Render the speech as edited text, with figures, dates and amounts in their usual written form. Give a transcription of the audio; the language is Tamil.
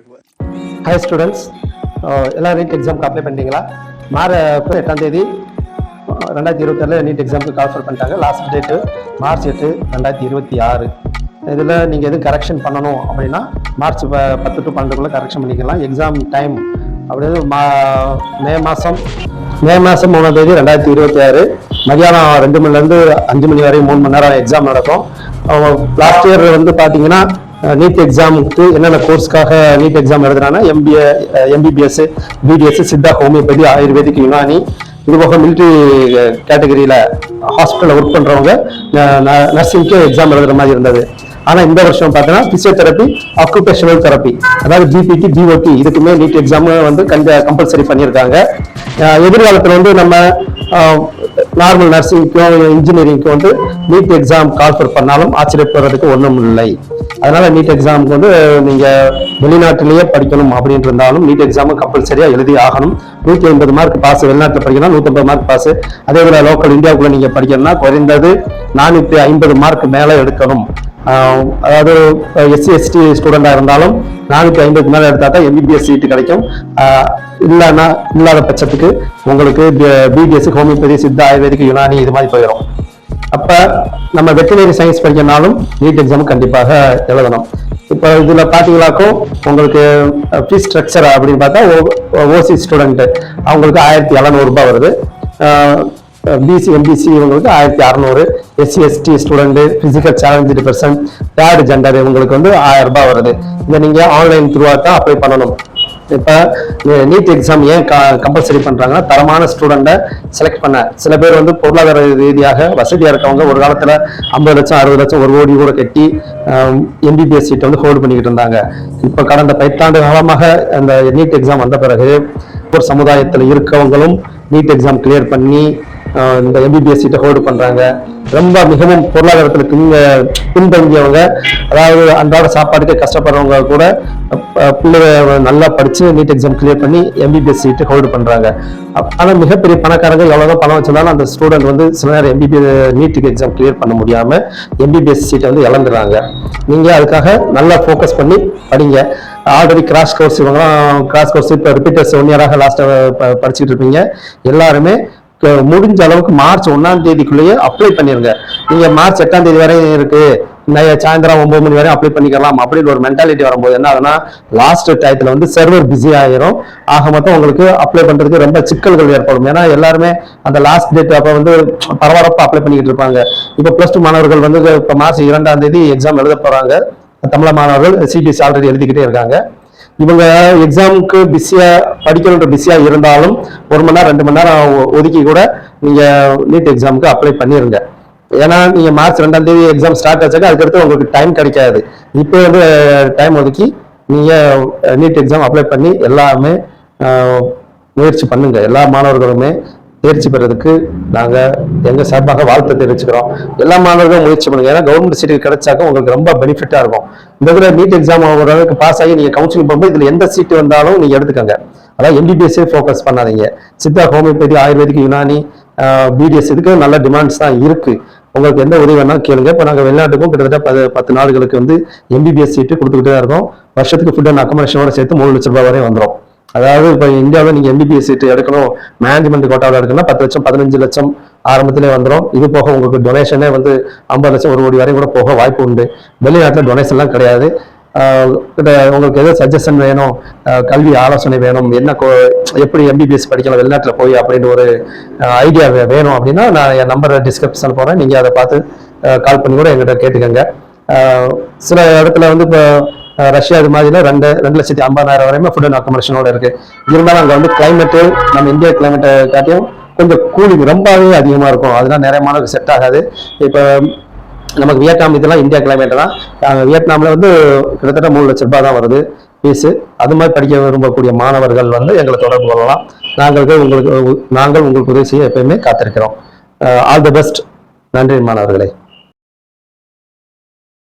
Hi students, எல்லாரும் நீட் எக்ஸாமுக்கு அப்ளை பண்ணிட்டீங்களா? 8ஆம் தேதி 2026 நீட் எக்ஸாமுக்கு கால்ஃபர் பண்ணிட்டாங்க. Last date March 8, 2026. இதில் நீங்கள் எதுவும் கரெக்ஷன் பண்ணணும் அப்படின்னா மார்ச் 10 to 12 கரெக்ஷன் பண்ணிக்கலாம். எக்ஸாம் டைம் அப்படியே மே மாதம் 3ஆம் தேதி 2026 மதியானம் 2 மணிலேருந்து 5 மணி வரை 3 மணி நேரம் எக்ஸாம் நடக்கும். லாஸ்ட் இயர் வந்து பார்த்தீங்கன்னா நீட் எக்ஸாமுக்கு என்னென்ன கோர்ஸ்க்காக நீட் எக்ஸாம் எழுதுறாங்கன்னா MBBS, BDS, Siddha, homeopathy, ayurvedic, Unani, இது போக மிலிட்ரி கேட்டகரியில் ஹாஸ்பிட்டலில் ஒர்க் பண்ணுறவங்க நர்சிங்க்கு எக்ஸாம் எழுதுற மாதிரி இருந்தது. ஆனால் இந்த வருஷம் பார்த்தீங்கன்னா பிசியோதெரப்பி, ஆக்குபேஷனல் தெரப்பி, அதாவது பிபிடி, டிஓடி இதுக்குமே நீட் எக்ஸாம் வந்து கம்பல்சரி பண்ணியிருக்காங்க. எதிர்காலத்தில் வந்து நம்ம நார்மல் நர்சிங்க்கும் இன்ஜினியரிங்க்கும் வந்து நீட் எக்ஸாம் கால்ஃபர் பண்ணாலும் ஆச்சரியப்படுறதுக்கு ஒன்றும் இல்லை. அதனால நீட் எக்ஸாமுக்கு வந்து நீங்க வெளிநாட்டிலேயே படிக்கணும் அப்படின்னு இருந்தாலும் நீட் எக்ஸாம் கம்பல்சரியா எழுதி ஆகணும். 150 மார்க் பாஸ், வெளிநாட்டில் படிக்கணும் 150 மார்க் பாஸ். அதே போல லோக்கல் இந்தியாவுக்குள்ள நீங்க படிக்கணும்னா குறைந்தது 450 மார்க் மேல எடுக்கணும். அதாவது எஸ்சி எஸ்டி ஸ்டூடெண்டா இருந்தாலும் 450 மேல எடுத்தா தான் எம்பிபிஎஸ் சீட்டு கிடைக்கும். இல்லாத பட்சத்துக்கு உங்களுக்கு BDS, homeopathy, Siddha, ayurvedic, Unani இது மாதிரி போயிடும். அப்ப நம்ம வெட்டினரி சயின்ஸ் படிக்கனாலும் நீட் எக்ஸாம் கண்டிப்பாக எழுதணும். இப்போ இதுல பாத்தீங்கன்னாக்கும் உங்களுக்கு ஃபீஸ் ஸ்ட்ரக்சர் அப்படின்னு பார்த்தா ஓசி ஸ்டூடெண்ட் அவங்களுக்கு 1700 ரூபாய் வருது. பிசி, எம்பிசி இவங்களுக்கு 1600. SC ST student, physical challenge person, third gender இவங்களுக்கு வந்து 1000 ரூபாய் வருது. இதை நீங்க ஆன்லைன் த்ரூவா தான் அப்ளை பண்ணணும். இப்போ நீட் எக்ஸாம் ஏன் கம்பல்சரி பண்றாங்கன்னா தரமான ஸ்டூடெண்ட்டை செலக்ட் பண்ண. சில பேர் வந்து பொருளாதார ரீதியாக வசதியாக இருக்கவங்க ஒரு காலத்துல 50 லட்சம் 60 லட்சம் 1 கோடி கூட கட்டி எம்பிபிஎஸ் சீட்டை வந்து ஹோல்டு பண்ணிக்கிட்டு இருந்தாங்க. இப்போ கடந்த 10 ஆண்டு காலமாக அந்த நீட் எக்ஸாம் வந்த பிறகு ஒரு சமுதாயத்தில் இருக்கவங்களும் நீட் எக்ஸாம் கிளியர் பண்ணி இந்த எம்பிபிஎஸ் சீட்டை ஹோல்டு பண்றாங்க. ரொம்ப மிகவும் பொருளாதாரத்தில் பின்தங்கியவங்க, அதாவது அன்றாட சாப்பாட்டுக்கு கஷ்டப்படுறவங்க கூட பிள்ளைங்க நல்லா படிச்சு நீட் எக்ஸாம் கிளியர் பண்ணி எம்பிபிஎஸ் சீட்டு ஹோல்டு பண்றாங்க. ஆனா மிகப்பெரிய பணக்காரங்க எவ்வளவுதான் பணம் வச்சிருந்தாலும் அந்த ஸ்டூடெண்ட் வந்து சில நேரம் எம்பிபிஎஸ் நீட்டுக்கு எக்ஸாம் கிளியர் பண்ண முடியாம எம்பிபிஎஸ் சீட்டை வந்து இழந்துடுறாங்க. நீங்க அதுக்காக நல்லா ஃபோக்கஸ் பண்ணி படிங்க. ஆல்ரெடி கிராஷ் கோர்ஸ் இவங்கலாம் கிராஷ் கோர்ஸ் இப்போ ரிப்பீட்டர்ஸ் 1 இயராக லாஸ்ட்டாக படிச்சுட்டு இருப்பீங்க. எல்லாருமே முடிஞ்ச அளவுக்கு மார்ச் 1ஆம் தேதிக்குள்ளேயே அப்ளை பண்ணிருங்க. நீங்க மார்ச் 8ஆம் தேதி வரை இருக்கு, சாயந்தரம் 9 மணி வரை அப்ளை பண்ணிக்கலாம் அப்படின்னு ஒரு மென்டாலிட்டி வரும்போது என்ன ஆகுதுன்னா லாஸ்ட் டயத்துல வந்து சர்வர் பிஸி ஆயிரும். ஆக மொத்தம் உங்களுக்கு அப்ளை பண்றதுக்கு ரொம்ப சிக்கல்கள் ஏற்படும். ஏன்னா எல்லாருமே அந்த லாஸ்ட் டேட் அப்ப வந்து பரபரப்பா அப்ளை பண்ணிக்கிட்டு இருப்பாங்க. இப்போ +2 மாணவர்கள் வந்து இப்போ மார்ச் 2ஆம் தேதி எக்ஸாம் எழுத போறாங்க. தமிழ் மாணவர்கள் சிபிஎஸ்சி ஆல்ரெடி எழுதிக்கிட்டே இருக்காங்க. இவங்க எக்ஸாமுக்கு படிக்கணுன்ற பிஸியா இருந்தாலும் 1 மணி நேரம் 2 மணி நேரம் ஒதுக்கி கூட நீங்க நீட் எக்ஸாமுக்கு அப்ளை பண்ணிருங்க. ஏன்னா நீங்க மார்ச் 2ஆம் தேதி எக்ஸாம் ஸ்டார்ட் ஆச்சாக்க அதுக்கடுத்து உங்களுக்கு டைம் கிடைக்காது. இப்போ வந்து டைம் ஒதுக்கி நீங்க நீட் எக்ஸாம் அப்ளை பண்ணி எல்லாமே முயற்சி பண்ணுங்க. எல்லா மாணவர்களுமே தேர்ச்சி பெறதுக்கு நாங்க எங்க சார்பாக வாழ்த்து தெரிவிச்சுக்கிறோம். எல்லா மாணவர்களும் முயற்சி பண்ணுங்க. ஏன்னா கவர்மெண்ட் சீட்டு கிடைச்சாக்க உங்களுக்கு ரொம்ப பெனிஃபிட்டா இருக்கும். இந்த இதுல நீட் எக்ஸாம் ஓரளவுக்கு பாஸ் ஆகி நீங்க கவுன்சிலிங் போகும்போது இதுல எந்த சீட்டு வந்தாலும் நீங்க எடுத்துக்கங்க. அதாவது எம்பிபிஎஸ்ஸே ஃபோக்கஸ் பண்ணாதீங்க. Siddha, homeopathy, ayurvedic, Unani, BDS இதுக்கு நல்ல டிமாண்ட்ஸ் தான் இருக்கு. உங்களுக்கு எந்த உதவி வேணாலும் கேளுங்க. இப்போ நாங்கள் வெளிநாட்டுக்கும் கிட்டத்தட்ட 10 நாடுகளுக்கு வந்து எம்பிபிஎஸ் சீட்டு கொடுத்துக்கிட்டே தான் இருக்கோம். வருஷத்துக்கு ஃபுட் அண்ட் அக்கமடேஷனோட சேர்த்து 3 லட்சம் ரூபாய் வரை வந்துடும். அதாவது இப்போ இந்தியாவில் நீங்க எம்பிபிஎஸ் சீட்டு எடுக்கணும், மேனேஜ்மெண்ட் கோட்டாவில் எடுக்கணும்னா 10 லட்சம் 15 லட்சம் ஆரம்பத்திலே வந்துடும். இது போக உங்களுக்கு டொனேஷனே வந்து 50 லட்சம் 1 கோடி வரை கூட போக வாய்ப்பு உண்டு. வெளிநாட்டில் டொனேஷன் எல்லாம் கிடையாது. உங்களுக்கு எதாவது சஜஷன் வேணும், கல்வி ஆலோசனை வேணும், எப்படி எம்பிபிஎஸ் படிக்கலாம் வெளிநாட்டில் போய் அப்படின்னு ஒரு ஐடியா வேணும் அப்படின்னா நான் என் நம்பரை டிஸ்கிரிப்ஷன் போறேன். நீங்க அதை பார்த்து கால் பண்ணி கூட எங்கிட்ட கேட்டுக்கோங்க. சில இடத்துல வந்து இப்போ ரஷ்யா இது மாதிரில 2,50,000 வரையுமே ஃபுட் அண்ட் அக்கமடேஷனோட இருக்கு. இருந்தாலும் அங்கே வந்து கிளைமேட்டு நம்ம இந்தியா கிளைமேட்டை காட்டியும் கொஞ்சம் கூலிங் ரொம்பவே அதிகமா இருக்கும். அதெல்லாம் நிறைய மாணவர்கள் செட் ஆகாது. இப்போ நமக்கு வியட்நாம் இதெல்லாம் இந்தியா கிளைமேட் தான். வியட்நாமில் வந்து கிட்டத்தட்ட 3 லட்சம் ரூபாய் தான் வருது ஃபீஸு. அது மாதிரி படிக்க விரும்பக்கூடிய மாணவர்கள் வந்து எங்களை தொடர்பு கொள்ளலாம். நாங்கள் உங்களுக்கு உதவி செய்ய எப்பயுமே காத்திருக்கிறோம். All the best. நன்றி மாணவர்களே.